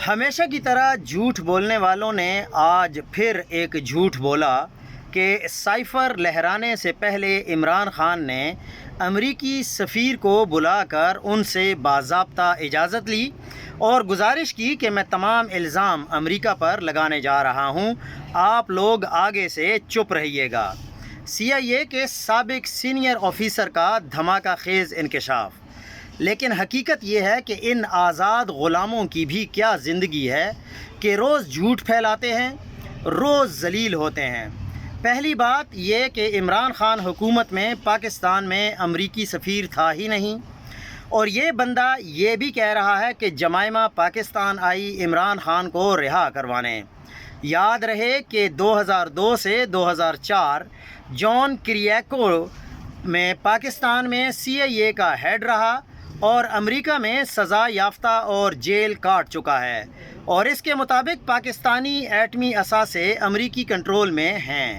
ہمیشہ کی طرح جھوٹ بولنے والوں نے آج پھر ایک جھوٹ بولا کہ سائفر لہرانے سے پہلے عمران خان نے امریکی سفیر کو بلا کر ان سے باضابطہ اجازت لی اور گزارش کی کہ میں تمام الزام امریکہ پر لگانے جا رہا ہوں، آپ لوگ آگے سے چپ رہیے گا۔ CIA کے سابق سینئر آفیسر کا دھماکہ خیز انکشاف۔ لیکن حقیقت یہ ہے کہ ان آزاد غلاموں کی بھی کیا زندگی ہے کہ روز جھوٹ پھیلاتے ہیں، روز ذلیل ہوتے ہیں۔ پہلی بات یہ کہ عمران خان حکومت میں پاکستان میں امریکی سفیر تھا ہی نہیں، اور یہ بندہ یہ بھی کہہ رہا ہے کہ جمائمہ پاکستان آئی عمران خان کو رہا کروانے۔ یاد رہے کہ 2002 سے 2004 جان کیریاکو میں پاکستان میں CIA کا ہیڈ رہا اور امریکہ میں سزا یافتہ اور جیل کاٹ چکا ہے، اور اس کے مطابق پاکستانی ایٹمی اثاثے امریکی کنٹرول میں ہیں۔